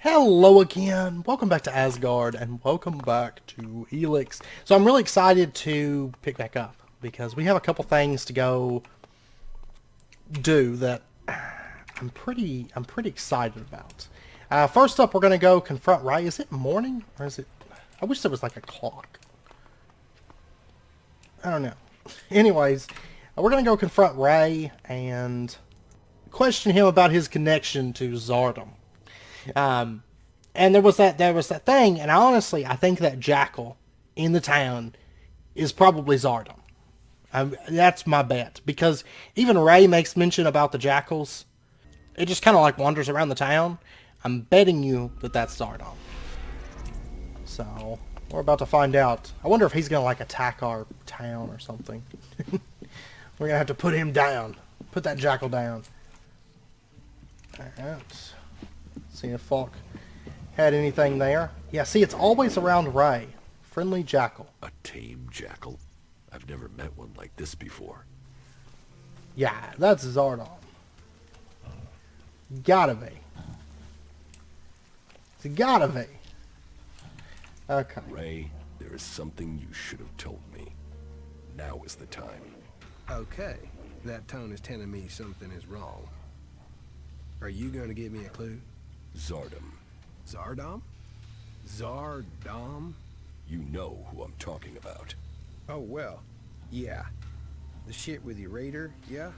Hello again, welcome back to Asgard, and welcome back to ELEX. So I'm really excited to pick back up, because we have a couple things to go do that I'm pretty excited about. First up, we're going to go confront Ray. Is it morning, or is it... I wish there was like a clock. I don't know. Anyways, we're going to go confront Ray and question him about his connection to Zardom. And there was that thing, and I think that jackel in the town is probably Zardom. That's my bet, because even Ray makes mention about the jackals. It just kind of like wanders around the town. I'm betting you that that's Zardom. So we're about to find out. I wonder if he's gonna like attack our town or something. We're gonna have to put him down. Put that jackal down. Alright. See if Falk had anything there. Yeah, see, it's always around Ray. Friendly jackal. A tame jackal? I've never met one like this before. Yeah, that's Zardom. Gotta be. It's gotta be. Okay. Ray, there is something you should have told me. Now is the time. Okay, that tone is telling me something is wrong. Are you going to give me a clue? Zardom. Zardom? Zardom? You know who I'm talking about. Oh, well, yeah. The shit with your raider, yeah?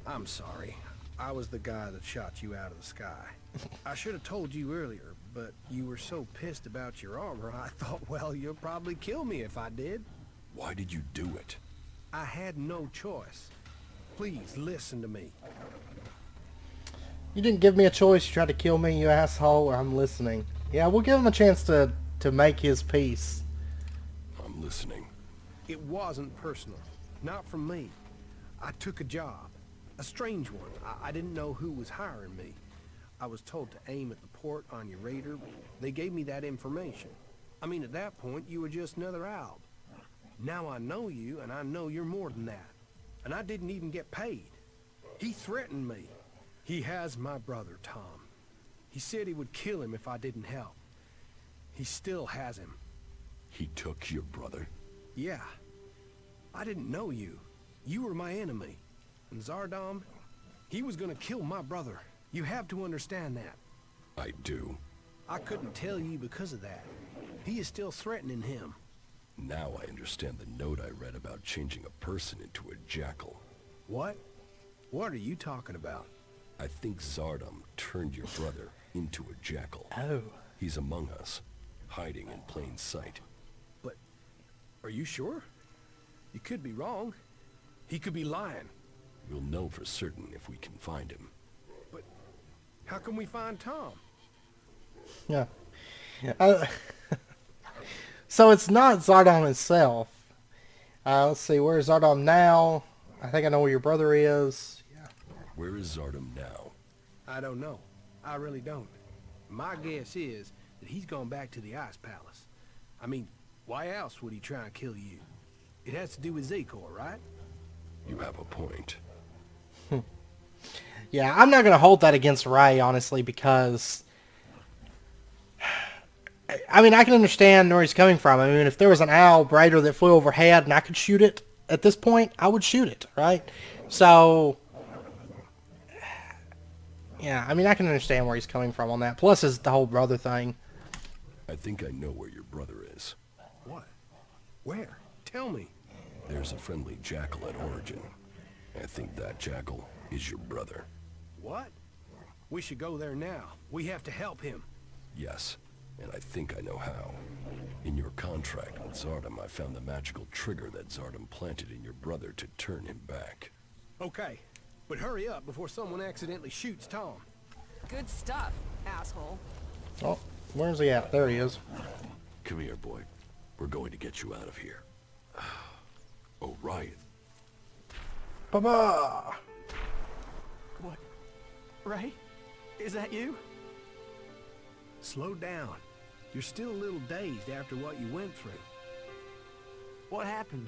I'm sorry. I was the guy that shot you out of the sky. I should have told you earlier, but you were so pissed about your armor, I thought, well, you'll probably kill me if I did. Why did you do it? I had no choice. Please, listen to me. You didn't give me a choice. You tried to kill me, you asshole. I'm listening. Yeah, we'll give him a chance to make his peace. I'm listening. It wasn't personal. Not from me. I took a job. A strange one. I didn't know who was hiring me. I was told to aim at the port on your raider. They gave me that information. I mean, at that point, you were just another alb. Now I know you, and I know you're more than that. And I didn't even get paid. He threatened me. He has my brother, Tom. He said he would kill him if I didn't help. He still has him. He took your brother? Yeah. I didn't know you. You were my enemy. And Zardom, he was gonna kill my brother. You have to understand that. I do. I couldn't tell you because of that. He is still threatening him. Now I understand the note I read about changing a person into a jackal. What? What are you talking about? I think Zardom turned your brother into a jackal. Oh. He's among us, hiding in plain sight. But, are you sure? You could be wrong. He could be lying. We'll know for certain if we can find him. But, how can we find Tom? Yeah. So it's not Zardom himself. Let's see, where is Zardom now? I think I know where your brother is. Yeah. Where is Zardom now? I don't know. I really don't. My guess is that he's gone back to the Ice Palace. I mean, why else would he try and kill you? It has to do with Zakor, right? You have a point. Yeah, I'm not going to hold that against Ray, honestly, because... I mean, I can understand where he's coming from. I mean, if there was an owl raider that flew overhead and I could shoot it at this point, I would shoot it, right? So... yeah, I mean, I can understand where he's coming from on that. Plus, is the whole brother thing. I think I know where your brother is. What? Where? Tell me. There's a friendly jackal at Origin. I think that jackal is your brother. What? We should go there now. We have to help him. Yes, and I think I know how. In your contract with Zardom, I found the magical trigger that Zardom planted in your brother to turn him back. Okay, but hurry up before someone accidentally shoots Tom. Good stuff, asshole. Oh, where's he at? There he is. Come here, boy. We're going to get you out of here. Oh, Ryan. Ba-ba! What? Ray? Is that you? Slow down. You're still a little dazed after what you went through. What happened?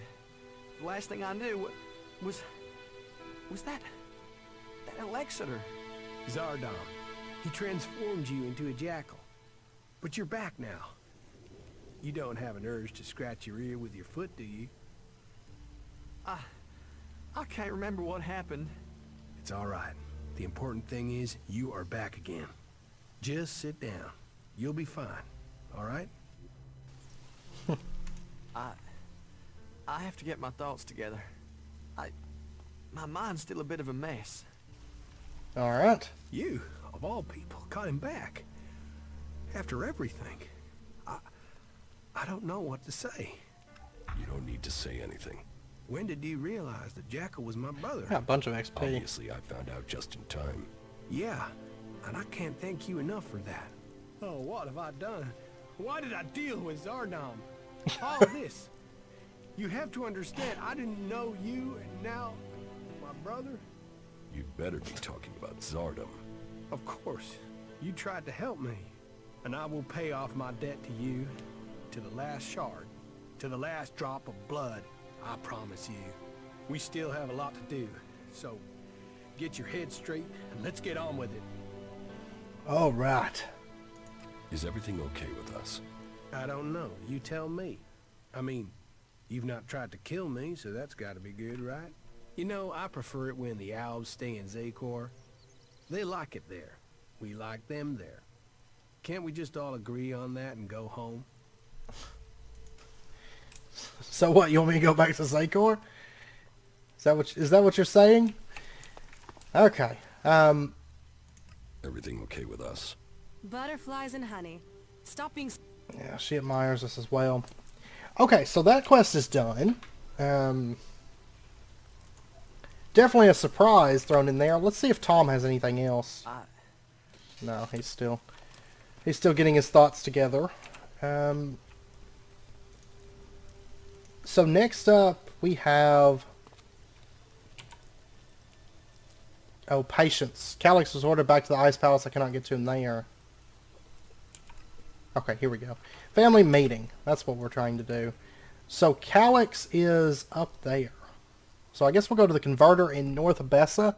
The last thing I knew was that Alexander. Zardom. He transformed you into a jackal. But you're back now. You don't have an urge to scratch your ear with your foot, do you? I can't remember what happened. It's all right. The important thing is you are back again. Just sit down. You'll be fine. All right? I have to get my thoughts together. My mind's still a bit of a mess. All right. You, of all people, got him back. After everything. I don't know what to say. You don't need to say anything. When did you realize that Jackal was my brother? Got a bunch of XP. Obviously, I found out just in time. Yeah, and I can't thank you enough for that. Oh, what have I done? Why did I deal with Zardom? All this. You have to understand, I didn't know you, and now my brother? You'd better be talking about Zardom. Of course. You tried to help me, and I will pay off my debt to you, to the last shard, to the last drop of blood, I promise you. We still have a lot to do, so get your head straight, and let's get on with it. All right. Is everything okay with us? I don't know. You tell me. I mean, you've not tried to kill me, so that's got to be good, right? You know, I prefer it when the Alves stay in Zakor. They like it there. We like them there. Can't we just all agree on that and go home? So what? You want me to go back to Zakor? Is that what you're saying? Okay. Everything okay with us? Butterflies and honey. Stop being... Yeah, she admires us as well. Okay, so that quest is done. Definitely a surprise thrown in there. Let's see if Tom has anything else. No, he's still getting his thoughts together. So next up we have... Oh, Patience. Kallax was ordered back to the Ice Palace. I cannot get to him there. Okay, here we go. Family meeting. That's what we're trying to do. So Kallax is up there. So I guess we'll go to the converter in North Abessa,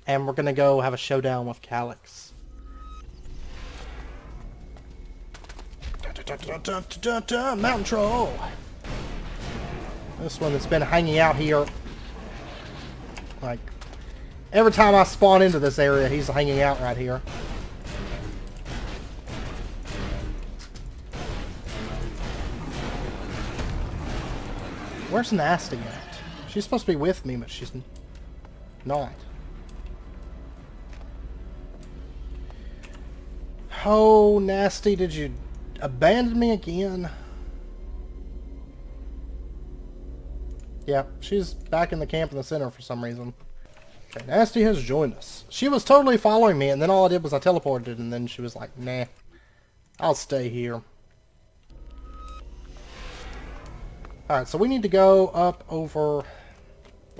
and we're going to go have a showdown with Kallax. Mountain Troll! This one that's been hanging out here. Like, every time I spawn into this area, he's hanging out right here. Where's Nasty at? She's supposed to be with me, but she's not. Oh, Nasty, did you abandon me again? Yeah, she's back in the camp in the center for some reason. Okay, Nasty has joined us. She was totally following me, and then all I did was I teleported, and then she was like, nah, I'll stay here. Alright, so we need to go up over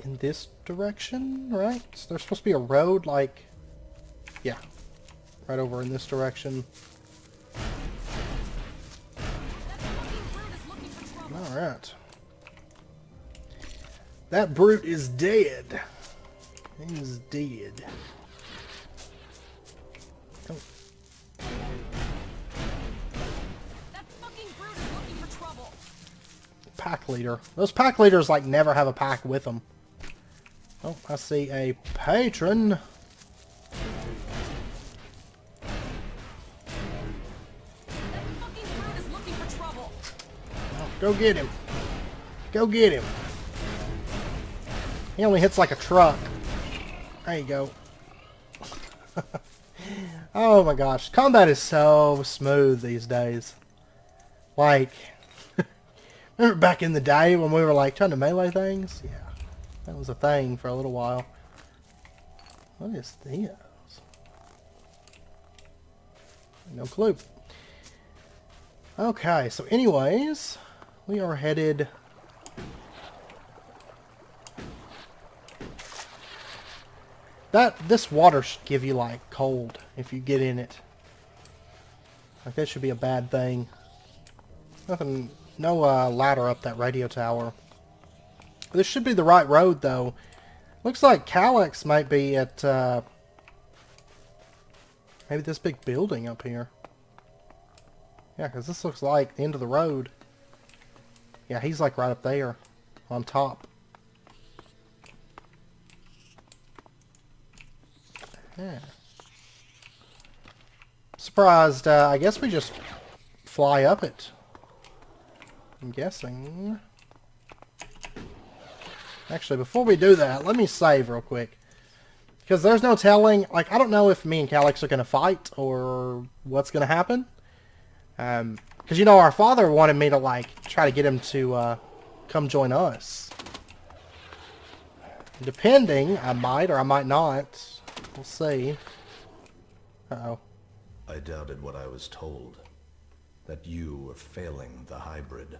in this direction, right? So there's supposed to be a road, like... Yeah. Right over in this direction. Alright. That brute is dead. He's dead. Oh. Pack leader. Those pack leaders like never have a pack with them. Oh, I see a patron. Oh, go get him. Go get him. He only hits like a truck. There you go. Oh my gosh. Combat is so smooth these days. Like... Remember back in the day when we were like trying to melee things? Yeah. That was a thing for a little while. What is this? No clue. Okay, so anyways, we are headed... This water should give you like cold if you get in it. Like that should be a bad thing. Nothing... No ladder up that radio tower. This should be the right road, though. Looks like Kallax might be at Maybe this big building up here. Yeah, because this looks like the end of the road. Yeah, he's like right up there on top. Yeah. Surprised, I guess we just fly up it. I'm guessing. Actually, before we do that, let me save real quick. Because there's no telling, like, I don't know if me and Kallax are going to fight or what's going to happen. Because, you know, our father wanted me to, like, try to get him to come join us. Depending, I might or I might not. We'll see. Uh-oh. I doubted what I was told. That you were failing the hybrid.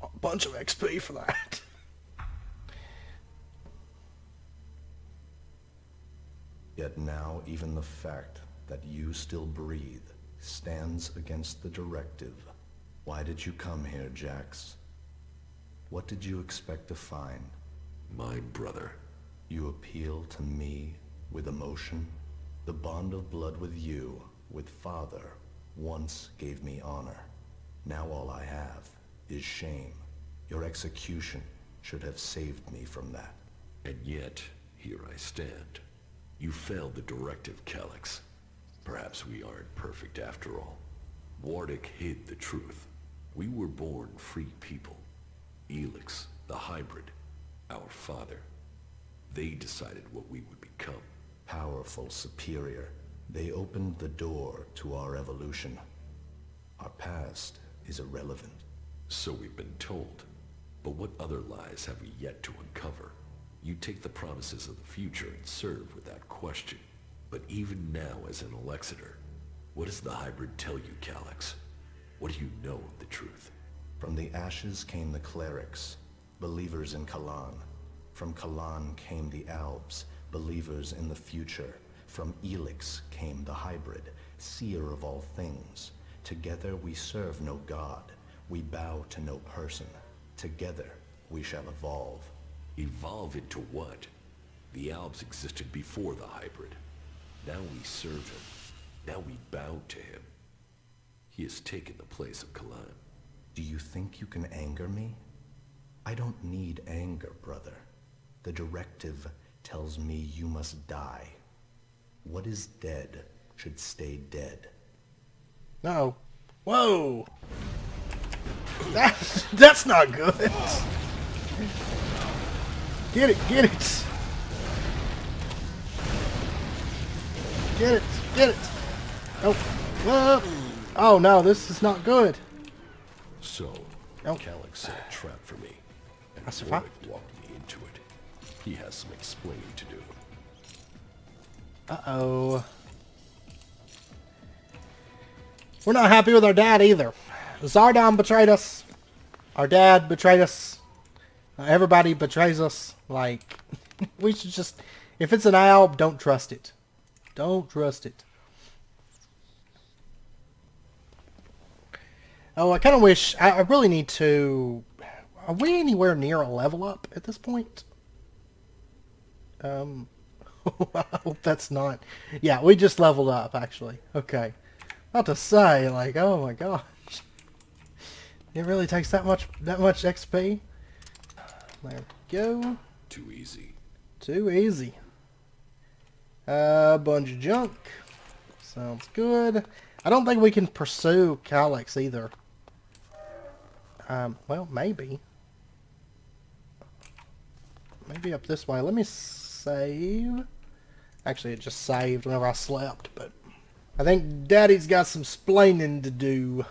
A bunch of XP for that. Yet now even the fact that you still breathe stands against the directive. Why did you come here, Jax? What did you expect to find? My brother. You appeal to me with emotion? The bond of blood with you, with father, once gave me honor. Now all I have is shame. Your execution should have saved me from that. And yet, here I stand. You failed the directive, Calyx. Perhaps we aren't perfect after all. Wardic hid the truth. We were born free people. ELEX, the hybrid, our father. They decided what we would become. Powerful, superior. They opened the door to our evolution. Our past is irrelevant. So we've been told. But what other lies have we yet to uncover? You take the promises of the future and serve without question. But even now as an Alexander, what does the hybrid tell you, Calyx? What do you know of the truth? From the ashes came the clerics, believers in Kalan. From Kalan came the Albs, believers in the future. From ELEX came the hybrid, seer of all things. Together we serve no god, we bow to no person. Together we shall evolve. Evolve into what? The Albs existed before the hybrid. Now we serve him. Now we bow to him. He has taken the place of Kalan. Do you think you can anger me? I don't need anger, brother. The directive tells me you must die. What is dead should stay dead. No. Whoa! That's not good. Get it, get it. Get it, get it. Oh, whoa. Oh no, this is not good. So, Oh. Calyx set a trap for me, and I survived. Warwick walked me into it. He has some explaining to do. Uh-oh. We're not happy with our dad either. Zardom betrayed us. Our dad betrayed us. Everybody betrays us. Like, we should just... If it's an alb, don't trust it. Don't trust it. Oh, I kind of wish... I really need to... Are we anywhere near a level up at this point? I hope that's not... Yeah, we just leveled up, actually. Okay. Not to say, like, oh my gosh. It really takes that much XP? There we go. Too easy. Too easy. Bunch of junk. Sounds good. I don't think we can pursue Kallax either. Well, maybe. Maybe up this way. Let me save. Actually, it just saved whenever I slept, but... I think Daddy's got some splaining to do.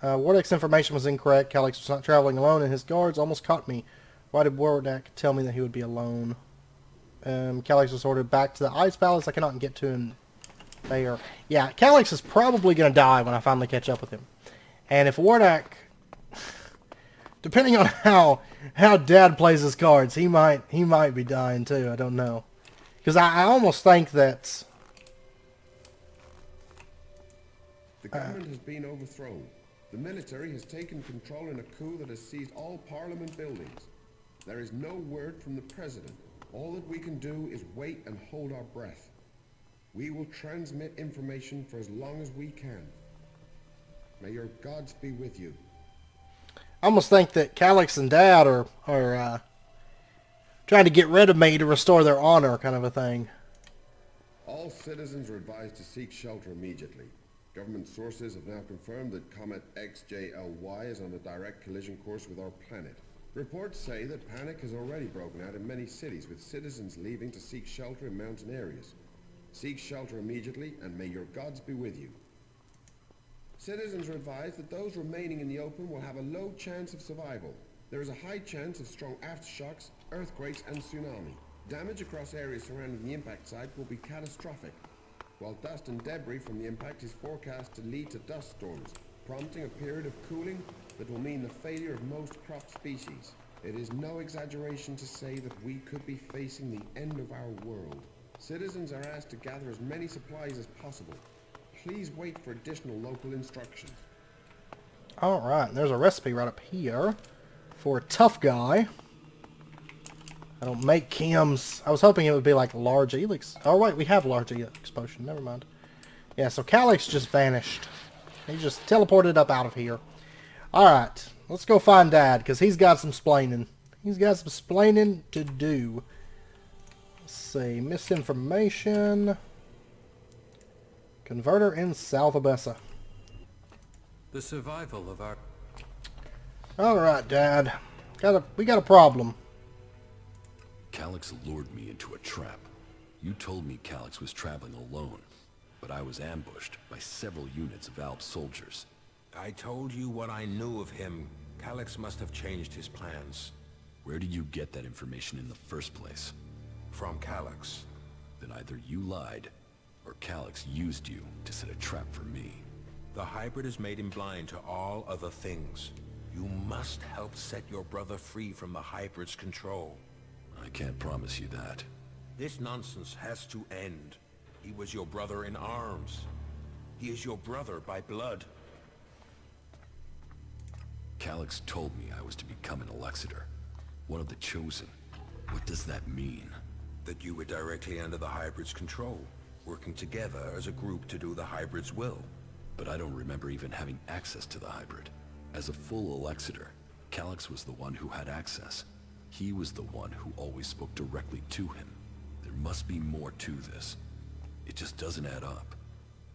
Wardak's information was incorrect. Kallax was not traveling alone, and his guards almost caught me. Why did Wardak tell me that he would be alone? Kallax was ordered back to the Ice Palace. I cannot get to him there. Yeah, Kallax is probably going to die when I finally catch up with him. And if Wardak... Depending on how Dad plays his cards, he might be dying too. I don't know. Because I almost think that... The government has been overthrown. The military has taken control in a coup that has seized all parliament buildings. There is no word from the president. All that we can do is wait and hold our breath. We will transmit information for as long as we can. May your gods be with you. I almost think that Kallax and Dad are trying to get rid of me to restore their honor, kind of a thing. All citizens are advised to seek shelter immediately. Government sources have now confirmed that Comet XJLY is on a direct collision course with our planet. Reports say that panic has already broken out in many cities, with citizens leaving to seek shelter in mountain areas. Seek shelter immediately, and may your gods be with you. Citizens are advised that those remaining in the open will have a low chance of survival. There is a high chance of strong aftershocks, earthquakes, and tsunami. Damage across areas surrounding the impact site will be catastrophic, while dust and debris from the impact is forecast to lead to dust storms, prompting a period of cooling that will mean the failure of most crop species. It is no exaggeration to say that we could be facing the end of our world. Citizens are asked to gather as many supplies as possible. Please wait for additional local instructions. Alright, there's a recipe right up here for a tough guy. I don't make chems. I was hoping it would be like large ELEX. Oh wait, we have large ELEX potion. Never mind. Yeah, so Kallex just vanished. He just teleported up out of here. Alright, let's go find Dad, because he's got some splaining. He's got some splaining to do. Let's see, misinformation. Converter in South Abessa. The survival of our... Alright, Dad. We got a problem. Calyx lured me into a trap. You told me Calyx was traveling alone, but I was ambushed by several units of Alp soldiers. I told you what I knew of him. Calyx must have changed his plans. Where did you get that information in the first place? From Calyx. Then either you lied, or Calyx used you to set a trap for me. The hybrid has made him blind to all other things. You must help set your brother free from the hybrid's control. I can't promise you that. This nonsense has to end. He was your brother in arms. He is your brother by blood. Calyx told me I was to become an Alexander, one of the chosen. What does that mean? That you were directly under the hybrid's control, working together as a group to do the hybrid's will. But I don't remember even having access to the hybrid. As a full Alexander, Calyx was the one who had access. He was the one who always spoke directly to him. There must be more to this. It just doesn't add up.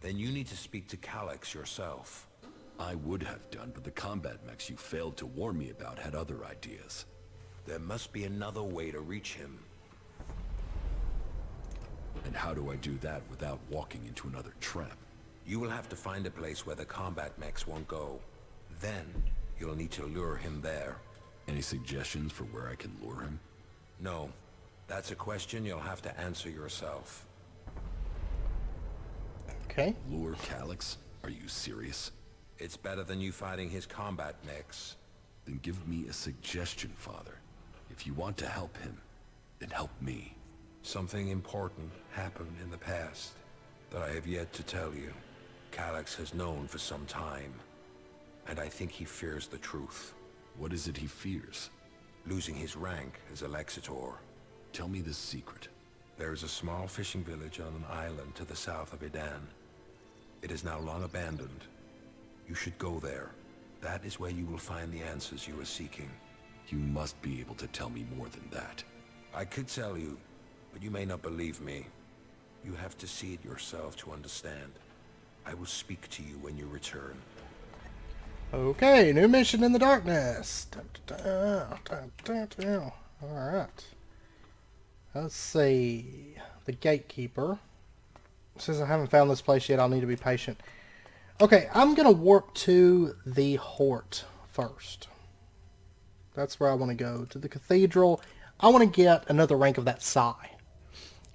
Then you need to speak to Calyx yourself. I would have done, but the combat mechs you failed to warn me about had other ideas. There must be another way to reach him. And how do I do that without walking into another trap? You will have to find a place where the combat mechs won't go. Then, you'll need to lure him there. Any suggestions for where I can lure him? No. That's a question you'll have to answer yourself. Okay. Lure Calyx? Are you serious? It's better than you fighting his combat mechs. Then give me a suggestion, Father. If you want to help him, then help me. Something important happened in the past that I have yet to tell you. Calyx has known for some time, and I think he fears the truth. What is it he fears? Losing his rank as Alexator. Tell me the secret. There is a small fishing village on an island to the south of Idan. It is now long abandoned. You should go there. That is where you will find the answers you are seeking. You must be able to tell me more than that. I could tell you, but you may not believe me. You have to see it yourself to understand. I will speak to you when you return. Okay, new mission in the darkness. Alright. Let's see. The gatekeeper. Since I haven't found this place yet, I'll need to be patient. Okay, I'm going to warp to the Hort first. That's where I want to go. To the cathedral. I want to get another rank of that psi.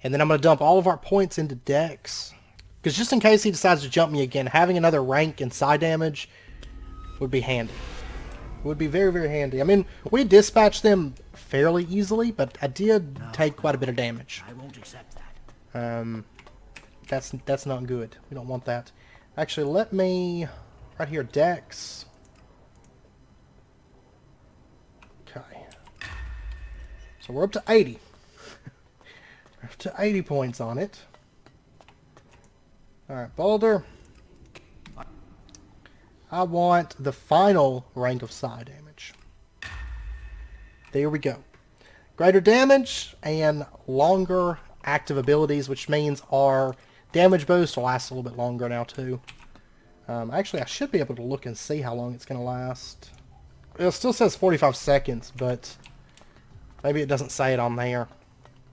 And then I'm going to dump all of our points into Dex. Because just in case he decides to jump me again, having another rank in psi damage would be handy. Would be very, very handy. I mean, we dispatched them fairly easily, but I did take quite a bit of damage. I won't accept that. That's not good. We don't want that. Actually, let me... Right here, Dex. Okay. So we're up to 80. We're up to 80 points on it. Alright, Boulder. I want the final rank of psi damage. There we go. Greater damage and longer active abilities, which means our damage boost will last a little bit longer now too. Actually, I should be able to look and see how long it's going to last. It still says 45 seconds, but maybe it doesn't say it on there.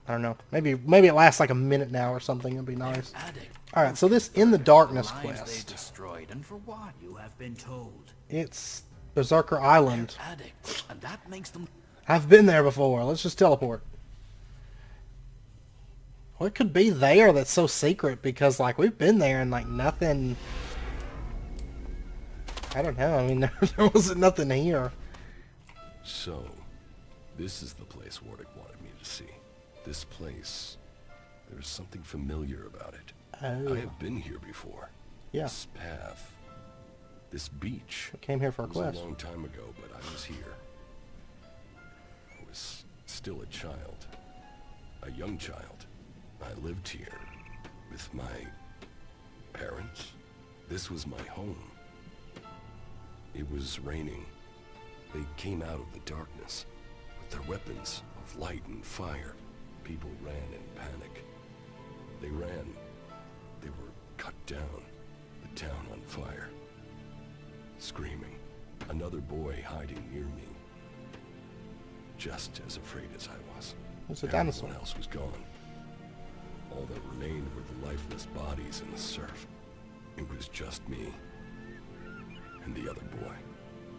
I don't know. Maybe it lasts like a minute now or something. It'd be nice. Alright, so this In the Darkness quest. Destroyed, and for what, you have been told. It's Berserker Island. Addicts, and that makes them... I've been there before. Let's just teleport. What could be there that's so secret? Because, like, we've been there and, like, nothing... I don't know. I mean, there wasn't nothing here. So, this is the place Wardick wanted me to see. This place, there's something familiar about it. Oh. I have been here before. Yeah. This path, this beach. I came here for a was quest. a long time ago, but I was here. I was still a child. A young child. I lived here with my parents. This was my home. It was raining. They came out of the darkness with their weapons of light and fire. People ran in panic. They ran. They were cut down. The town on fire. Screaming. Another boy hiding near me. Just as afraid as I was. It's a dinosaur. Everyone else was gone. All that remained were the lifeless bodies in the surf. It was just me. And the other boy.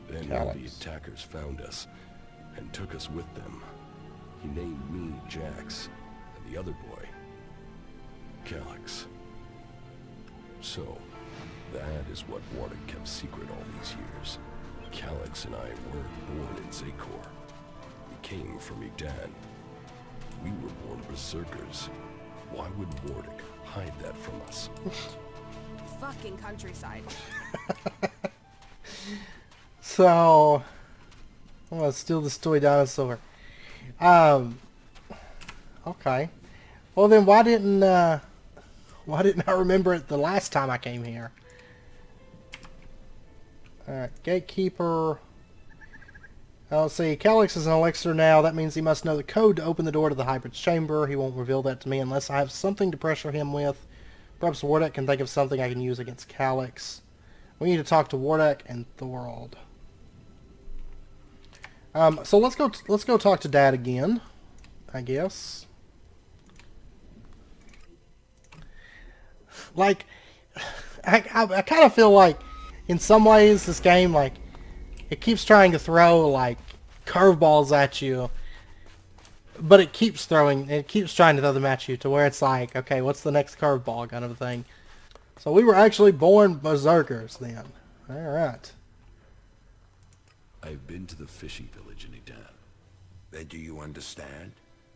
Then Kallax. the attackers found us and took us with them. He named me Jax, and the other boy, Kallax. So, that is what Wardick kept secret all these years. Kallax and I weren't born in Zakor. We came from Edan. We were born berserkers. Why would Wardick hide that from us? Fucking countryside. So, I'm gonna steal this toy dinosaur. Okay. Well then, why didn't I remember it the last time I came here? Alright, Gatekeeper. Let's see, Kallax is an elixir now. That means he must know the code to open the door to the hybrid's chamber. He won't reveal that to me unless I have something to pressure him with. Perhaps Wardick can think of something I can use against Kallax. We need to talk to Wardick and Thorold. So let's go talk to Dad again, I guess. Like, I kind of feel like, in some ways, this game, like, it keeps trying to throw, like, curveballs at you, but it keeps trying to throw them at you to where it's like, okay, what's the next curveball kind of a thing. So we were actually born berserkers then. Alright. I've been to the fishing village in Edan. Then do you understand?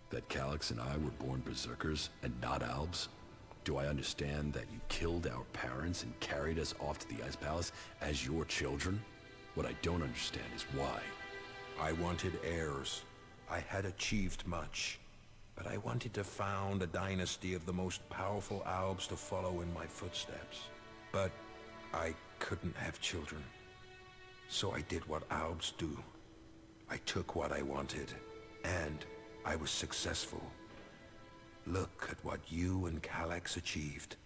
That Kallax and I were born berserkers and not Albs? Do I understand that you killed our parents and carried us off to the Ice Palace as your children? What I don't understand is why. I wanted heirs. I had achieved much. But I wanted to found a dynasty of the most powerful Albs to follow in my footsteps. But I couldn't have children. So I did what Albs do. I took what I wanted, and I was successful. Look at what you and Kallax achieved.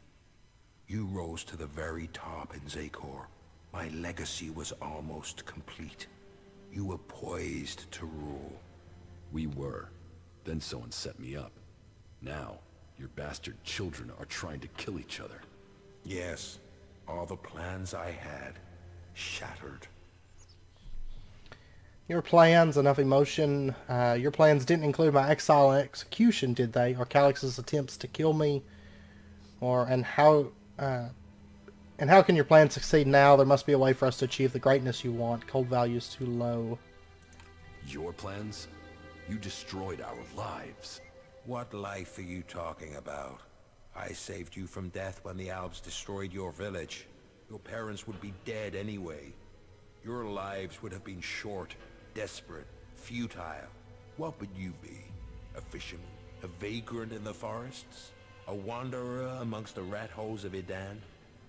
You rose to the very top in Zakor. My legacy was almost complete. You were poised to rule. We were. Then someone set me up. Now, your bastard children are trying to kill each other. Yes, all the plans I had shattered. Your plans, enough emotion. Your plans didn't include my exile and execution, did they? Or Kallax's attempts to kill me? And how can your plan succeed now? There must be a way for us to achieve the greatness you want. Cold value is too low. Your plans? You destroyed our lives. What life are you talking about? I saved you from death when the Albs destroyed your village. Your parents would be dead anyway. Your lives would have been short, desperate, futile. What would you be? A fisherman? A vagrant in the forests? A A wanderer amongst the rat holes of Idan?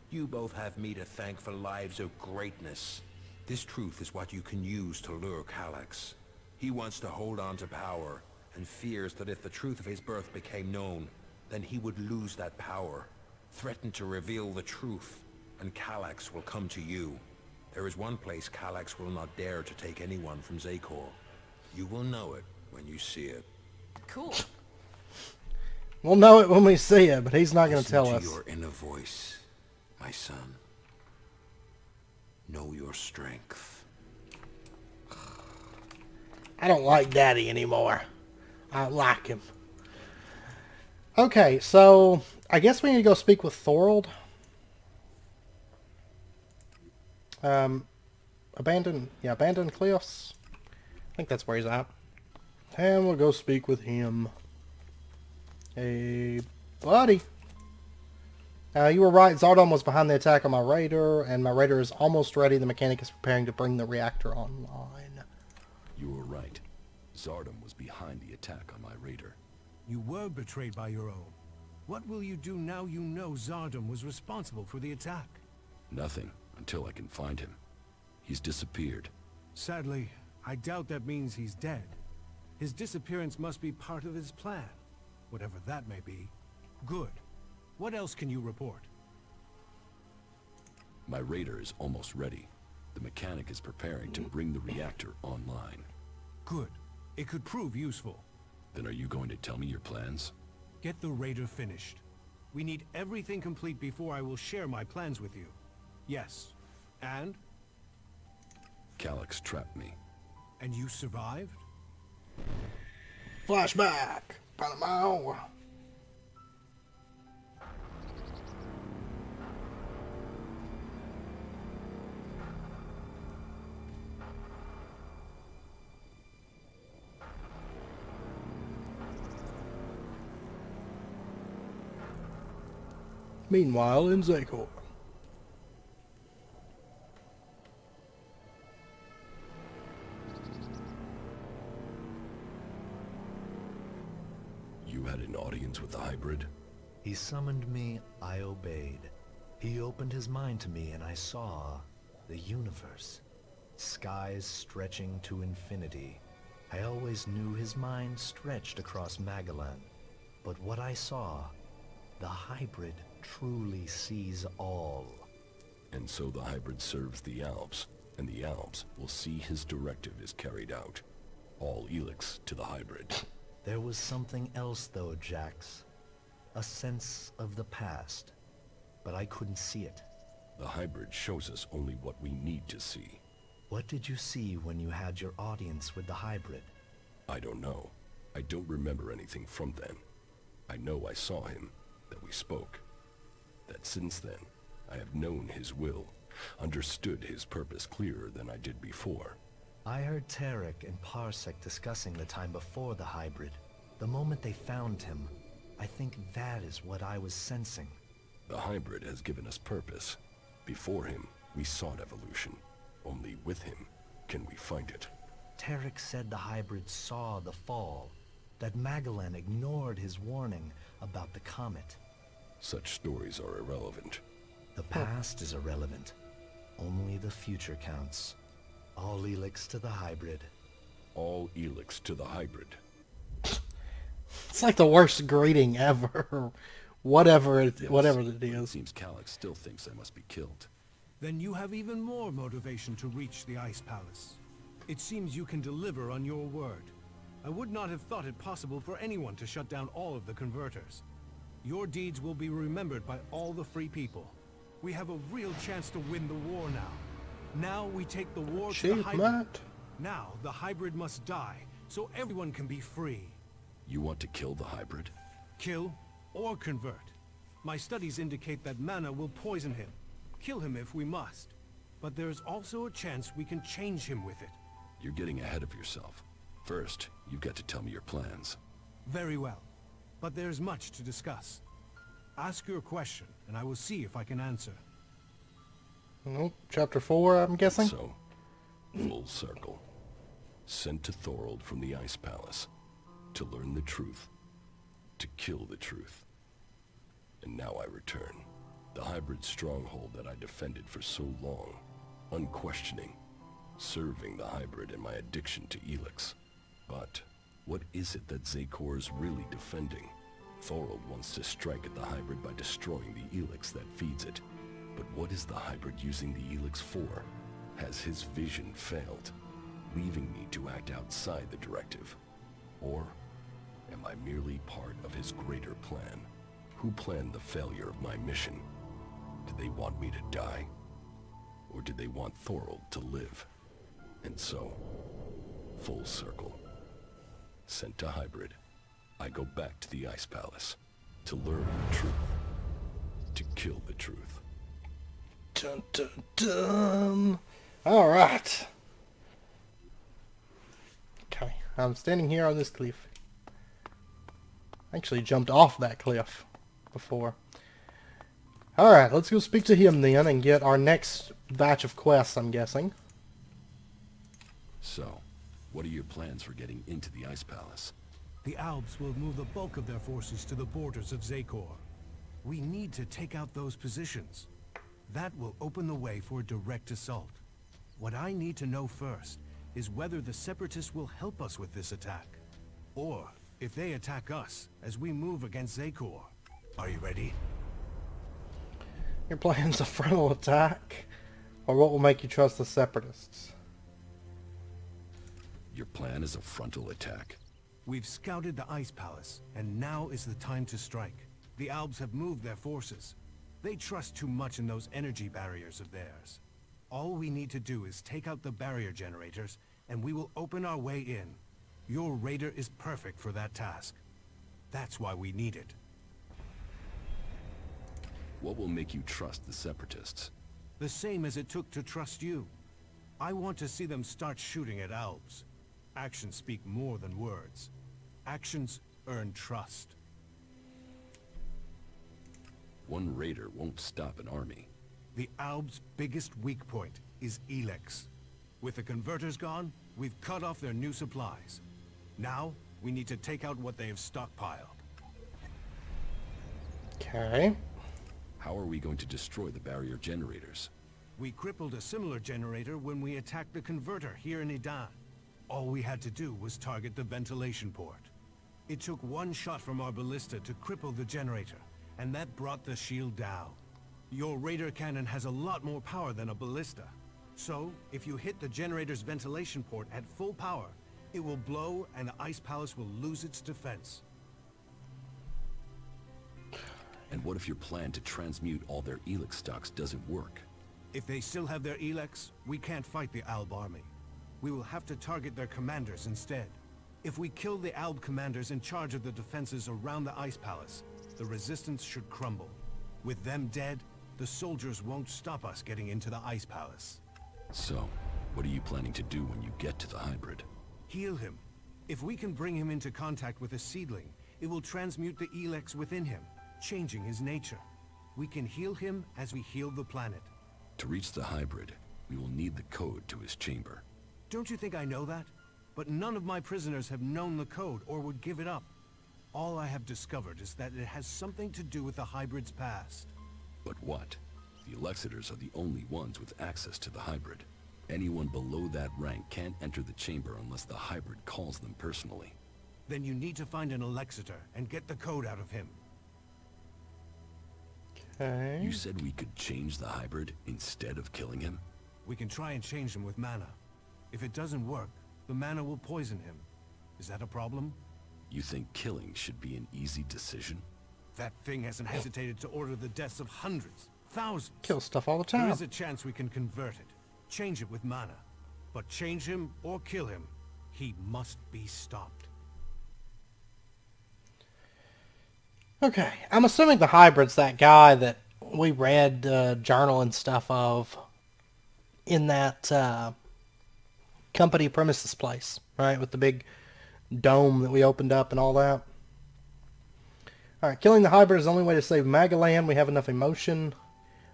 You both have me to thank for lives of greatness. This truth is what you can use to lure Kallax. He wants to hold on to power, and fears that if the truth of his birth became known, then he would lose that power. Threaten to reveal the truth, and Kallax will come to you. There is one place Kallax will not dare to take anyone from Zakor. You will know it when you see it. Cool. We'll know it when we see it, but he's not going to tell us. Listen to your inner voice, my son. Know your strength. I don't like Daddy anymore. I like him. Okay, so I guess we need to go speak with Thorold. Abandoned cliffs. I think that's where he's at. And we'll go speak with him. Hey, buddy. You were right. Zardom was behind the attack on my raider, and my raider is almost ready. The mechanic is preparing to bring the reactor online. You were right. Zardom was behind the attack on my raider. You were betrayed by your own. What will you do now you know Zardom was responsible for the attack? Nothing, until I can find him. He's disappeared. Sadly, I doubt that means he's dead. His disappearance must be part of his plan, whatever that may be. Good. What else can you report? My raider is almost ready. The mechanic is preparing to bring the reactor online. Good. It could prove useful. Then are you going to tell me your plans? Get the raider finished. We need everything complete before I will share my plans with you. Yes. And? Kallax trapped me. And you survived? Flashback. Panama. Meanwhile, in Zakor. You had an audience with the hybrid? He summoned me, I obeyed. He opened his mind to me and I saw the universe. Skies stretching to infinity. I always knew his mind stretched across Magellan. But what I saw, the hybrid truly sees all. And so the hybrid serves the Alps, and the Alps will see his directive is carried out. All ELEX to the hybrid. There was something else though, Jax. A sense of the past. But I couldn't see it. The hybrid shows us only what we need to see. What did you see when you had your audience with the hybrid? I don't know. I don't remember anything from then. I know I saw him, that we spoke. That since then, I have known his will, understood his purpose clearer than I did before. I heard Tarek and Parsec discussing the time before the hybrid. The moment they found him, I think that is what I was sensing. The hybrid has given us purpose. Before him, we sought evolution. Only with him can we find it. Tarek said the hybrid saw the fall, that Magellan ignored his warning about the comet. Such stories are irrelevant. The past is irrelevant. Only the future counts. All ELEX to the hybrid. All ELEX to the hybrid. It's like the worst greeting ever. whatever it is. It seems Kallax still thinks I must be killed. Then you have even more motivation to reach the Ice Palace. It seems you can deliver on your word. I would not have thought it possible for anyone to shut down all of the converters. Your deeds will be remembered by all the free people. We have a real chance to win the war now. Now we take the war to the hybrid. Now the hybrid must die, so everyone can be free. You want to kill the hybrid? Kill or convert. My studies indicate that mana will poison him. Kill him if we must. But there's also a chance we can change him with it. You're getting ahead of yourself. First, you've got to tell me your plans. Very well. But there's much to discuss. Ask your question, and I will see if I can answer. Nope. Chapter 4, I'm guessing? So, full circle. Sent to Thorold from the Ice Palace. To learn the truth. To kill the truth. And now I return. The hybrid stronghold that I defended for so long. Unquestioning. Serving the hybrid and my addiction to ELEX. But what is it that Zakor is really defending? Thorold wants to strike at the hybrid by destroying the ELEX that feeds it. But what is the hybrid using the ELEX for? Has his vision failed, leaving me to act outside the directive? Or am I merely part of his greater plan? Who planned the failure of my mission? Did they want me to die? Or did they want Thorold to live? And so, full circle. Sent to hybrid, I go back to the Ice Palace to learn the truth, to kill the truth. Dun dun dun. Alright. Okay, I'm standing here on this cliff. I actually jumped off that cliff before. Alright, let's go speak to him then and get our next batch of quests, I'm guessing. So, what are your plans for getting into the Ice Palace? The Alps will move the bulk of their forces to the borders of Zakor. We need to take out those positions. That will open the way for a direct assault. What I need to know first is whether the Separatists will help us with this attack. Or if they attack us as we move against Zakor. Are you ready? Your plan's a frontal attack? Or what will make you trust the Separatists? Your plan is a frontal attack? We've scouted the Ice Palace, and now is the time to strike. The Albs have moved their forces. They trust too much in those energy barriers of theirs. All we need to do is take out the barrier generators, and we will open our way in. Your raider is perfect for that task. That's why we need it. What will make you trust the Separatists? The same as it took to trust you. I want to see them start shooting at Albs. Actions speak more than words. Actions earn trust. One raider won't stop an army. The Albs' biggest weak point is ELEX. With the converters gone, we've cut off their new supplies. Now, we need to take out what they have stockpiled. Okay. How are we going to destroy the barrier generators? We crippled a similar generator when we attacked the converter here in Idan. All we had to do was target the ventilation port. It took one shot from our ballista to cripple the generator, and that brought the shield down. Your radar cannon has a lot more power than a ballista. So, if you hit the generator's ventilation port at full power, it will blow and the Ice Palace will lose its defense. And what if your plan to transmute all their ELEX stocks doesn't work? If they still have their ELEX, we can't fight the Alb army. We will have to target their commanders instead. If we kill the Alb commanders in charge of the defenses around the Ice Palace, the resistance should crumble. With them dead, the soldiers won't stop us getting into the Ice Palace. So, what are you planning to do when you get to the hybrid? Heal him. If we can bring him into contact with a seedling, it will transmute the ELEX within him, changing his nature. We can heal him as we heal the planet. To reach the hybrid, we will need the code to his chamber. Don't you think I know that? But none of my prisoners have known the code or would give it up. All I have discovered is that it has something to do with the hybrid's past. But what? The Alexiters are the only ones with access to the hybrid. Anyone below that rank can't enter the chamber unless the hybrid calls them personally. Then you need to find an Alexiter and get the code out of him. Okay. You said we could change the hybrid instead of killing him? We can try and change him with mana. If it doesn't work, the mana will poison him. Is that a problem? You think killing should be an easy decision? That thing hasn't hesitated to order the deaths of hundreds, thousands. Kill stuff all the time. There is a chance we can convert it. Change it with mana. But change him or kill him, he must be stopped. Okay, I'm assuming the hybrid's that guy that we read journal and stuff of in that company premises place, right? With the big dome that we opened up and all that. Alright, killing the hybrid is the only way to save Magaland. We have enough emotion.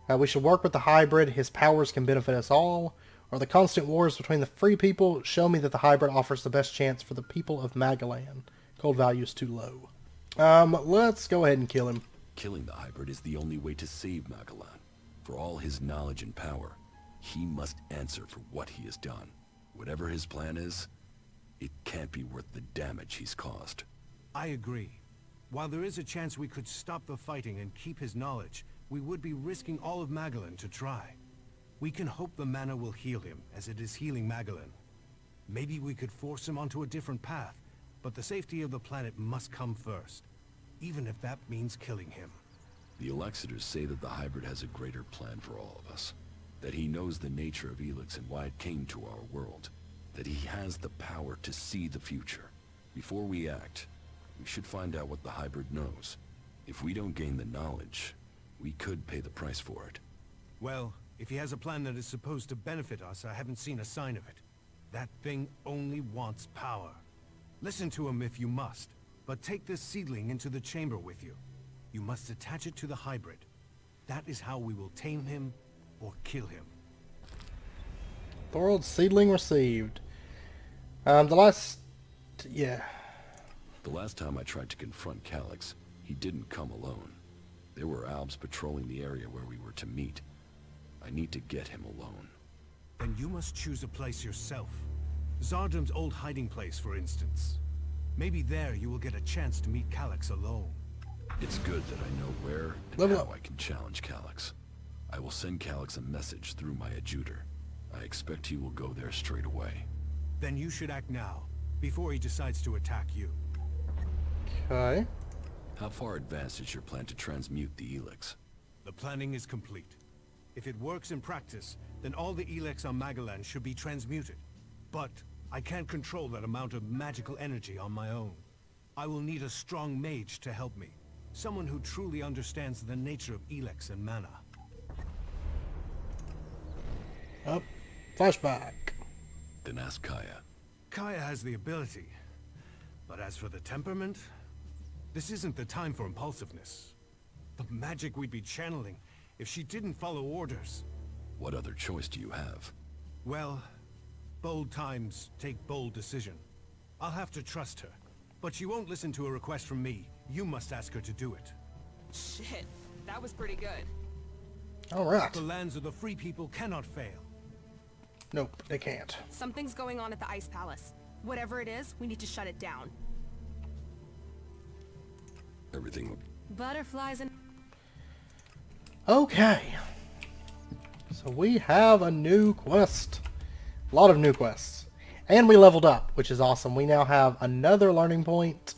We should work with the hybrid. His powers can benefit us all. Or the constant wars between the free people show me that the hybrid offers the best chance for the people of Magaland. Cold value is too low. Let's go ahead and kill him. killing the hybrid is the only way to save Magellan. For all his knowledge and power, he must answer for what he has done. Whatever his plan is, it can't be worth the damage he's caused. I agree. While there is a chance we could stop the fighting and keep his knowledge, we would be risking all of Magellan to try. We can hope the mana will heal him, as it is healing Magellan. Maybe we could force him onto a different path, but the safety of the planet must come first, even if that means killing him. The Elexitors say that the hybrid has a greater plan for all of us. That he knows the nature of ELEX and why it came to our world. That he has the power to see the future. Before we act, we should find out what the hybrid knows. If we don't gain the knowledge, we could pay the price for it. Well, if he has a plan that is supposed to benefit us, I haven't seen a sign of it. That thing only wants power. Listen to him if you must, but take this seedling into the chamber with you. You must attach it to the hybrid. That is how we will tame him or kill him. Thorold seedling received. The last time I tried to confront Calyx, he didn't come alone. There were Albs patrolling the area where we were to meet. I need to get him alone. Then you must choose a place yourself. Zardam's old hiding place, for instance. Maybe there you will get a chance to meet Kallax alone. It's good that I know where and how I can challenge Calyx. I will send Calyx a message through my adjutor. I expect he will go there straight away. Then you should act now, before he decides to attack you. Okay. How far advanced is your plan to transmute the ELEX? The planning is complete. If it works in practice, then all the ELEX on Magellan should be transmuted. But I can't control that amount of magical energy on my own. I will need a strong mage to help me. Someone who truly understands the nature of ELEX and mana. Up. Flashback. Then ask Kaya. Kaya has the ability. But as for the temperament, this isn't the time for impulsiveness. The magic we'd be channeling if she didn't follow orders. What other choice do you have? Well, bold times take bold decision. I'll have to trust her. But she won't listen to a request from me. You must ask her to do it. Shit, that was pretty good. Alright. The lands of the free people cannot fail. Nope, they can't. Something's going on at the Ice Palace. Whatever it is, we need to shut it down. Everything... Butterflies and... Okay. So we have a new quest. A lot of new quests. And we leveled up, which is awesome. We now have another learning point,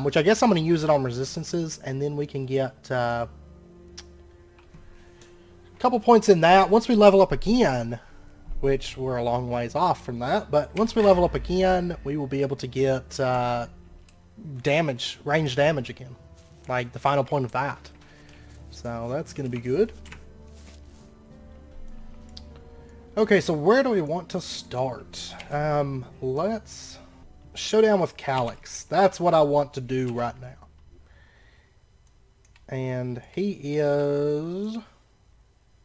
which I guess I'm going to use it on resistances, and then we can get a couple points in that. Once we level up again, which we're a long ways off from that, but once we level up again, we will be able to get damage, range damage again, like the final point of that. So that's going to be good. Okay, so where do we want to start? Let's... Showdown with Kallax. That's what I want to do right now. And he is...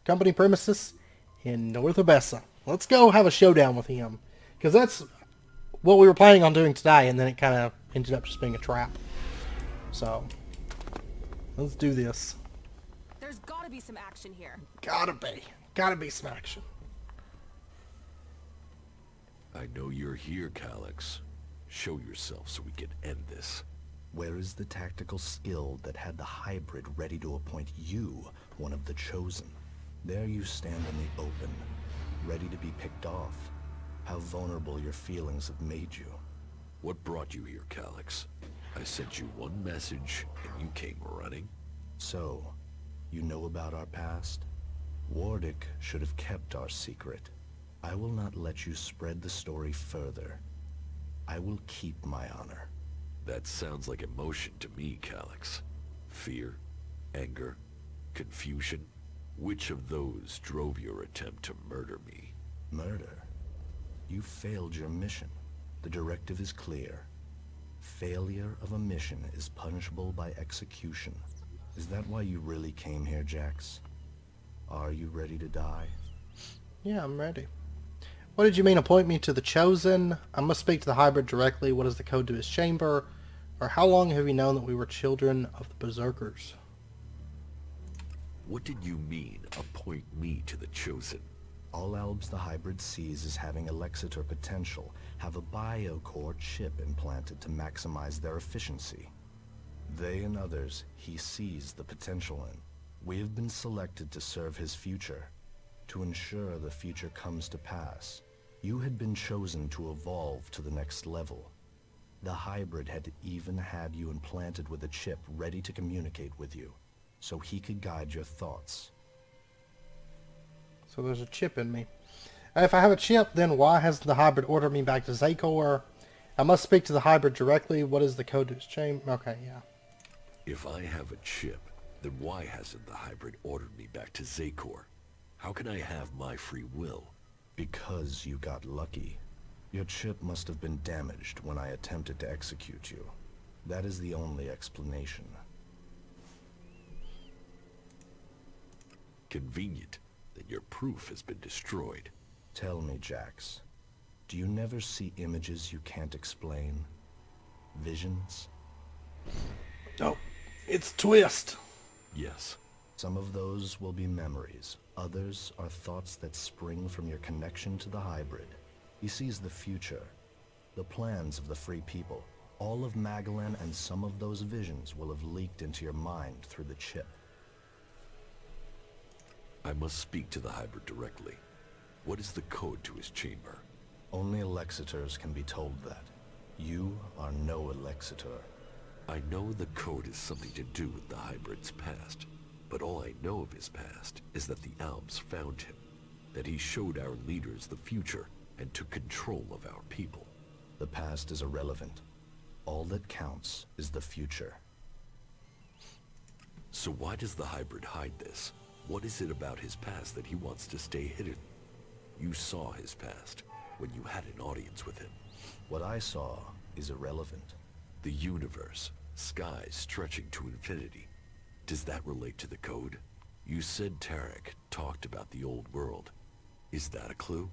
company premises in North Odessa. Let's go have a showdown with him. Because that's what we were planning on doing today, and then it kind of ended up just being a trap. So, let's do this. There's gotta be some action here. Gotta be. Gotta be some action. I know you're here, Calyx. Show yourself so we can end this. Where is the tactical skill that had the hybrid ready to appoint you one of the chosen? There you stand in the open, ready to be picked off. How vulnerable your feelings have made you. What brought you here, Calyx? I sent you one message, and you came running. So, you know about our past? Wardic should have kept our secret. I will not let you spread the story further. I will keep my honor. That sounds like emotion to me, Calyx. Fear, anger, confusion. Which of those drove your attempt to murder me? Murder? You failed your mission. The directive is clear. Failure of a mission is punishable by execution. Is that why you really came here, Jax? Are you ready to die? Yeah, I'm ready. What did you mean, appoint me to the Chosen? I must speak to the hybrid directly. What is the code to his chamber? Or how long have you known that we were children of the Berserkers? What did you mean, appoint me to the Chosen? All Albs the hybrid sees as having Alexitor potential have a biocore chip implanted to maximize their efficiency. They and others he sees the potential in. We have been selected to serve his future, to ensure the future comes to pass. You had been chosen to evolve to the next level. The hybrid had even had you implanted with a chip ready to communicate with you, so he could guide your thoughts. So there's a chip in me. If I have a chip, then why hasn't the hybrid ordered me back to Zacor? I must speak to the hybrid directly. What is the code to his chamber? Okay, yeah. If I have a chip, then why hasn't the hybrid ordered me back to Zacor? How can I have my free will? Because you got lucky. Your chip must have been damaged when I attempted to execute you. That is the only explanation. Convenient that your proof has been destroyed. Tell me, Jax, do you never see images you can't explain? Visions? Oh, it's Twist. Yes. Some of those will be memories. Others are thoughts that spring from your connection to the hybrid. He sees the future, the plans of the free people. All of Magalan and some of those visions will have leaked into your mind through the chip. I must speak to the hybrid directly. What is the code to his chamber? Only Alexitors can be told that. You are no Alexitor. I know the code has something to do with the hybrid's past, but all I know of his past is that the Albs found him, that he showed our leaders the future and took control of our people. The past is irrelevant. All that counts is the future. So why does the hybrid hide this? What is it about his past that he wants to stay hidden? You saw his past when you had an audience with him. What I saw is irrelevant. The universe, skies stretching to infinity. Does that relate to the code? You said Tarek talked about the old world. Is that a clue?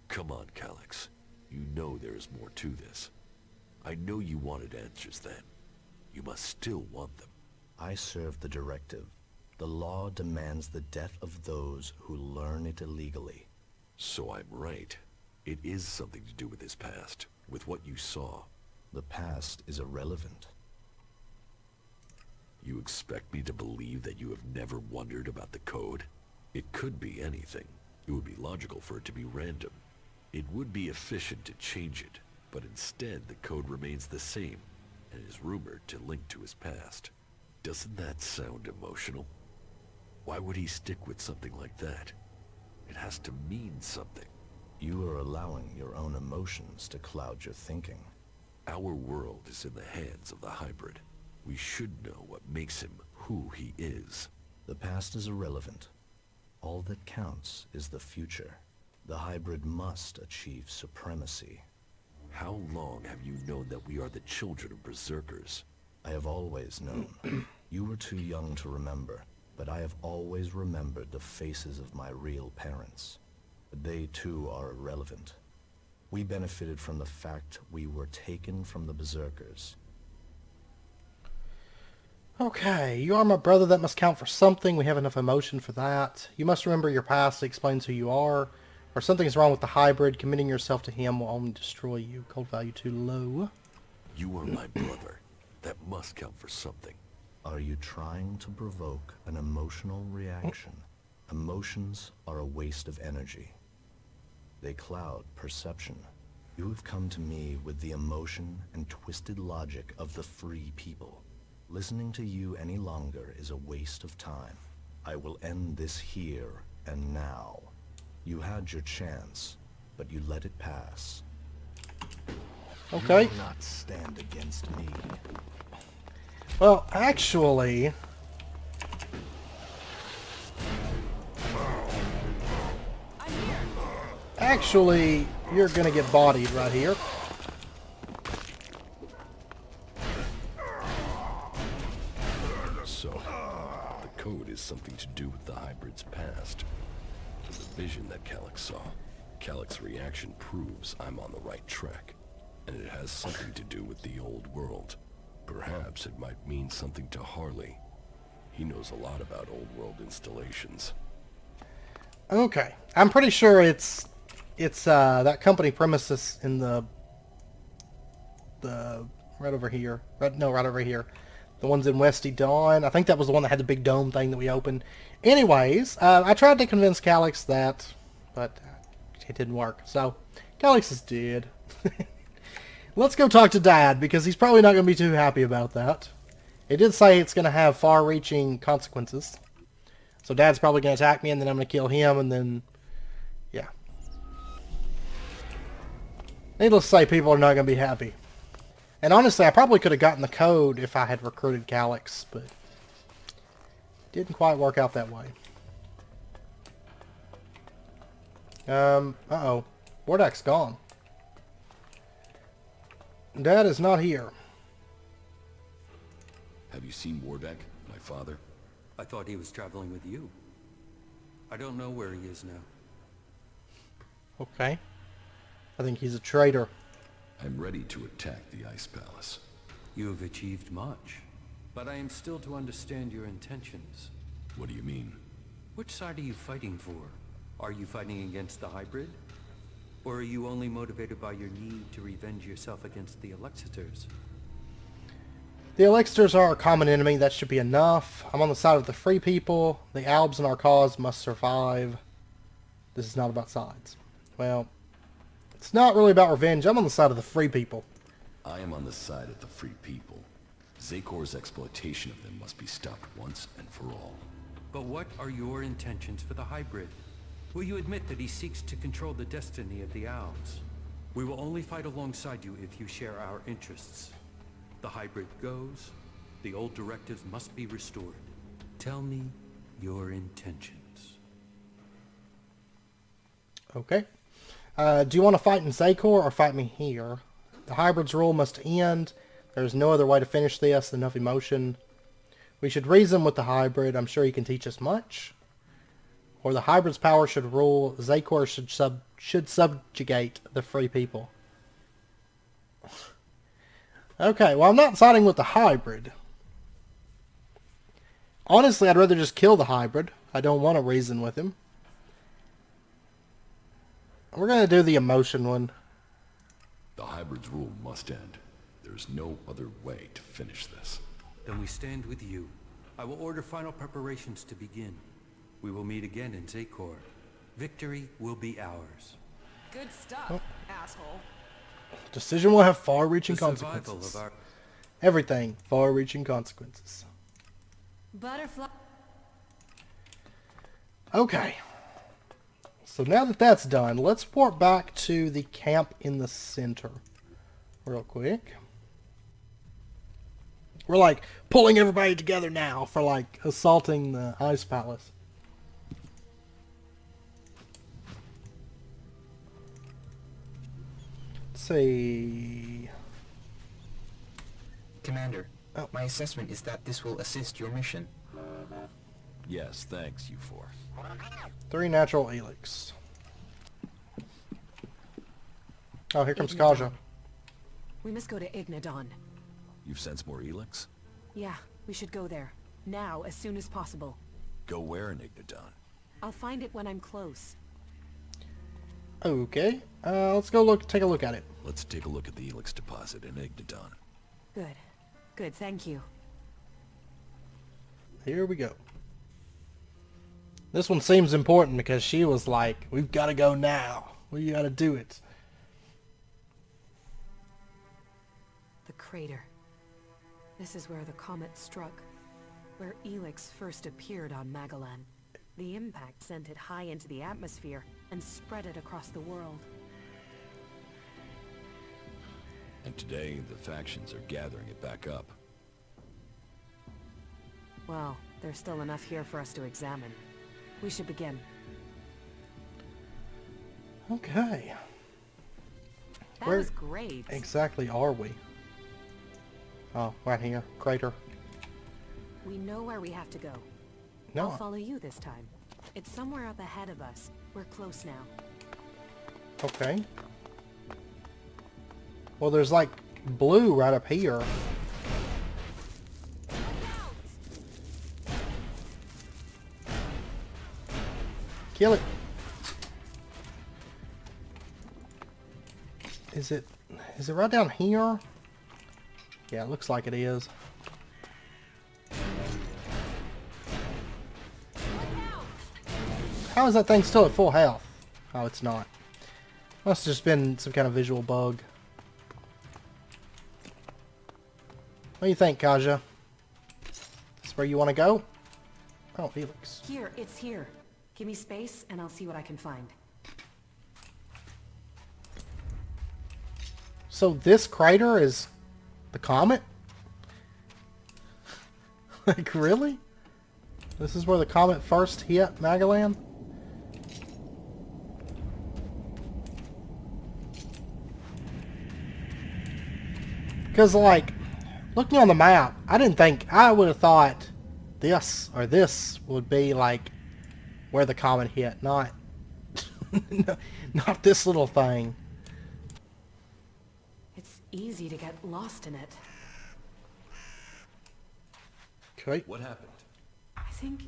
Come on, Kallax. You know there is more to this. I know you wanted answers then. You must still want them. I serve the directive. The law demands the death of those who learn it illegally. So I'm right. It is something to do with his past, with what you saw. The past is irrelevant. You expect me to believe that you have never wondered about the code? It could be anything. It would be logical for it to be random. It would be efficient to change it, but instead the code remains the same, and is rumored to link to his past. Doesn't that sound emotional? Why would he stick with something like that? It has to mean something. You are allowing your own emotions to cloud your thinking. Our world is in the hands of the hybrid. We should know what makes him who he is. The past is irrelevant. All that counts is the future. The hybrid must achieve supremacy. How long have you known that we are the children of berserkers? I have always known. You were too young to remember, but I have always remembered the faces of my real parents. They too are irrelevant. We benefited from the fact we were taken from the berserkers. Okay, you are my brother. That must count for something. We have enough emotion for that. You must remember your past. It explains who you are. Or something is wrong with the hybrid. Committing yourself to him will only destroy you. Cold value too low. You are my brother. That must count for something. Are you trying to provoke an emotional reaction? Emotions are a waste of energy. They cloud perception. You have come to me with the emotion and twisted logic of the free people. Listening to you any longer is a waste of time. I will end this here and now. You had your chance, but you let it pass. Okay. You will not stand against me. Well, actually... Actually, you're gonna get bodied right here. So, the code is something to do with the hybrid's past. The vision that Kallax saw. Kallax's reaction proves I'm on the right track. And it has something to do with the old world. Perhaps it might mean something to Harley. He knows a lot about old world installations. Okay. I'm pretty sure it's that company premises in the right over here. Right over here. The ones in Westy Dawn. I think that was the one that had the big dome thing that we opened. Anyways, I tried to convince Kallax that, but it didn't work. So, Kallax is dead. Let's go talk to Dad, because he's probably not going to be too happy about that. It did say it's going to have far-reaching consequences. So Dad's probably going to attack me, and then I'm going to kill him, and then... yeah. Needless to say, people are not going to be happy. And honestly, I probably could have gotten the code if I had recruited Kallax, but... didn't quite work out that way. Uh-oh. Wardak's gone. Dad is not here. Have you seen Wardak, my father? I thought he was traveling with you. I don't know where he is now. Okay. I think he's a traitor. I'm ready to attack the Ice Palace. You have achieved much, but I am still to understand your intentions. What do you mean? Which side are you fighting for? Are you fighting against the hybrid? Or are you only motivated by your need to revenge yourself against the Alexiters? The Alexiters are a common enemy. That should be enough. I'm on the side of the free people. The Albs in our cause must survive. This is not about sides. Well, it's not really about revenge. I'm on the side of the free people. I am on the side of the free people. Zakor's exploitation of them must be stopped once and for all. But what are your intentions for the hybrid? Will you admit that he seeks to control the destiny of the Owls? We will only fight alongside you if you share our interests. The hybrid goes, the old directives must be restored. Tell me your intentions. Okay. Do you want to fight in Zakor or fight me here? The hybrid's rule must end. There's no other way to finish this. Enough emotion. We should reason with the hybrid. I'm sure he can teach us much. Or the hybrid's power should rule. Zakor should subjugate the free people. Okay, well, I'm not siding with the hybrid. Honestly, I'd rather just kill the hybrid. I don't want to reason with him. We're going to do the emotion one. The hybrid's rule must end. There's no other way to finish this. Then we stand with you. I will order final preparations to begin. We will meet again in Zakor. Victory will be ours. Good stuff, asshole. Decision will have far-reaching The survival consequences. of our... Everything, far-reaching consequences. Butterfly. Okay. So now that that's done, let's warp back to the camp in the center. Real quick. We're like pulling everybody together now for like assaulting the Ice Palace. Let's see. Commander, my assessment is that this will assist your mission. Yes, thanks, you four. 3 natural ELEX. Oh, here comes Kaja. We must go to Ignadon. You've sensed more ELEX? Yeah, we should go there. Now, as soon as possible. Go where in Ignadon? I'll find it when I'm close. Okay. Let's go take a look at it. Let's take a look at the ELEX deposit in Ignadon. Good. Good, thank you. Here we go. This one seems important because she was like, we've got to go now. We got to do it. The crater. This is where the comet struck. Where ELEX first appeared on Magellan. The impact sent it high into the atmosphere and spread it across the world. And today, the factions are gathering it back up. Well, there's still enough here for us to examine. We should begin. Okay. That Where was great. exactly are we? Oh, right here. Crater. We know where we have to go. No. I'll follow you this time. It's somewhere up ahead of us. We're close now. Okay. Well, there's like blue right up here. Kill it. Is it right down here? Yeah, it looks like it is. How is that thing still at full health? Oh, it's not. Must have just been some kind of visual bug. What do you think, Kaja? Is where you want to go? Oh, Felix. Here, it's here. Give me space and I'll see what I can find. So this crater is the comet? Like, really? This is where the comet first hit Magellan? Because, like, looking on the map, I would have thought this or this would be, like, where the comet hit, not, not this little thing. It's easy to get lost in it. Okay. What happened? I think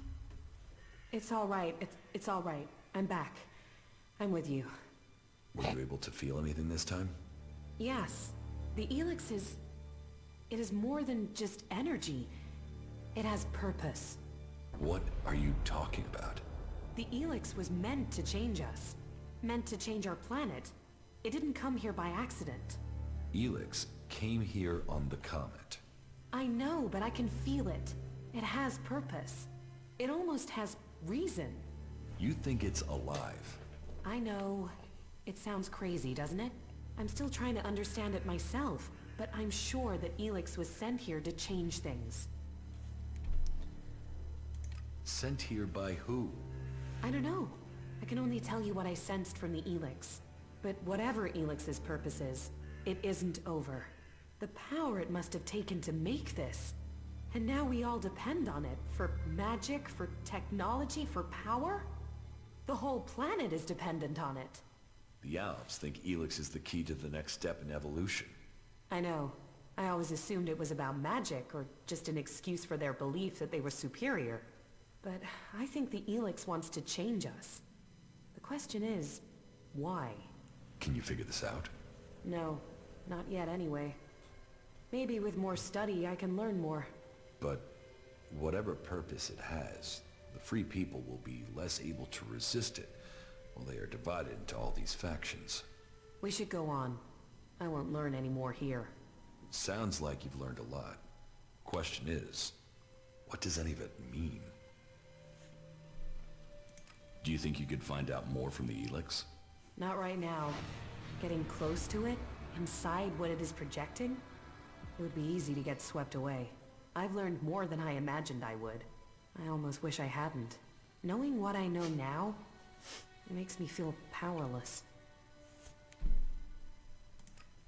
it's all right. It's all right. I'm back. I'm with you. Were you able to feel anything this time? Yes. The ELEX is... It is more than just energy. It has purpose. What are you talking about? The ELEX was meant to change us. Meant to change our planet. It didn't come here by accident. ELEX came here on the comet. I know, but I can feel it. It has purpose. It almost has reason. You think it's alive? I know. It sounds crazy, doesn't it? I'm still trying to understand it myself, but I'm sure that ELEX was sent here to change things. Sent here by who? I don't know. I can only tell you what I sensed from the ELEX. But whatever ELEX's purpose is, it isn't over. The power it must have taken to make this. And now we all depend on it. For magic, for technology, for power? The whole planet is dependent on it. The Alps think ELEX is the key to the next step in evolution. I know. I always assumed it was about magic, or just an excuse for their belief that they were superior. But I think the ELEX wants to change us. The question is, why? Can you figure this out? No, not yet anyway. Maybe with more study I can learn more. But whatever purpose it has, the free people will be less able to resist it while they are divided into all these factions. We should go on. I won't learn any more here. Sounds like you've learned a lot. Question is, what does any of it mean? Do you think you could find out more from the ELEX? Not right now. Getting close to it, inside what it is projecting, it would be easy to get swept away. I've learned more than I imagined I would. I almost wish I hadn't. Knowing what I know now, it makes me feel powerless.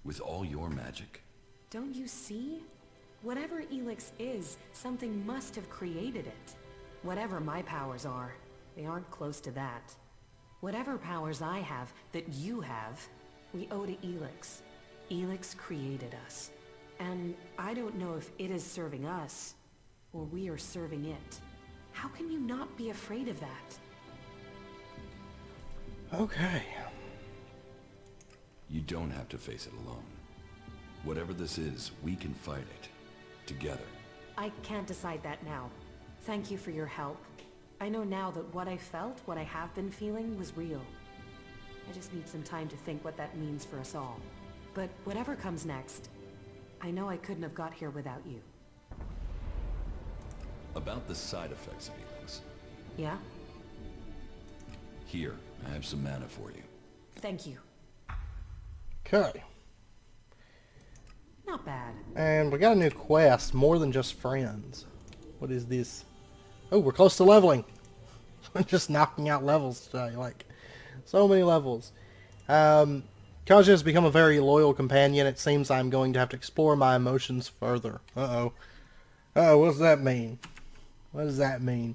With all your magic? Don't you see? Whatever ELEX is, something must have created it. Whatever my powers are, they aren't close to that. Whatever powers I have, that you have, we owe to ELEX. ELEX created us. And I don't know if it is serving us, or we are serving it. How can you not be afraid of that? Okay. You don't have to face it alone. Whatever this is, we can fight it. Together. I can't decide that now. Thank you for your help. I know now that what I felt, what I have been feeling, was real. I just need some time to think what that means for us all. But whatever comes next, I know I couldn't have got here without you. About the side effects of ELEX. Yeah? Here, I have some mana for you. Thank you. Okay. Not bad. And we got a new quest, More Than Just Friends. What is this? Oh, we're close to leveling. We're just knocking out levels today, like, so many levels. Kaja has become a very loyal companion. It seems I'm going to have to explore my emotions further. Uh-oh. Uh-oh, what does that mean? What does that mean?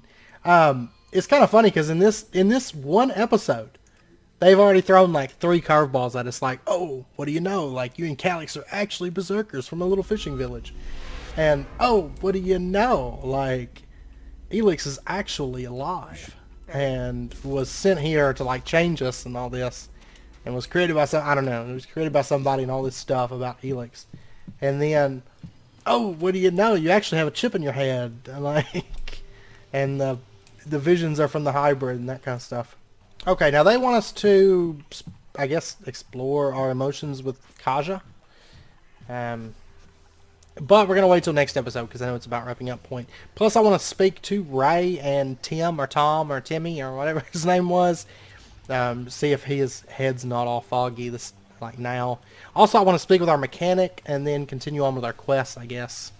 It's kind of funny, because in this one episode, they've already thrown like 3 curveballs at us, like, oh, what do you know? Like, you and Kallex are actually berserkers from a little fishing village. And, oh, what do you know? Like, ELEX is actually alive. and was sent here to like change us and all this, and was created by some, I don't know, it was created by somebody and all this stuff about ELEX. And then, oh, what do you know? You actually have a chip in your head, like, and the visions are from the hybrid and that kind of stuff. Okay, now they want us to, I guess, explore our emotions with Kaja. But we're going to wait till next episode because I know it's about wrapping up point. Plus, I want to speak to Ray and Tim or Tom or Timmy or whatever his name was. See if his head's not all foggy this like now. Also, I want to speak with our mechanic and then continue on with our quest, I guess.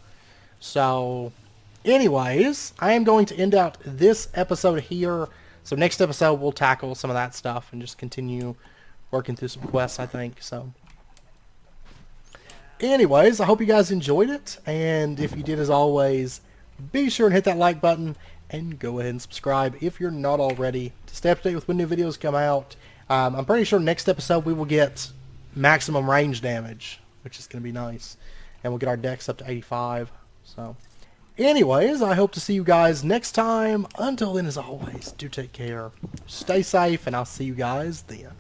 So, anyways, I am going to end out this episode here. So next episode, we'll tackle some of that stuff and just continue working through some quests, I think. So, anyways, I hope you guys enjoyed it. And if you did, as always, be sure and hit that like button. And go ahead and subscribe if you're not already to stay up to date with when new videos come out. I'm pretty sure next episode we will get maximum range damage, which is going to be nice. And we'll get our dex up to 85. So, anyways, I hope to see you guys next time. Until then, as always, do take care. Stay safe, and I'll see you guys then.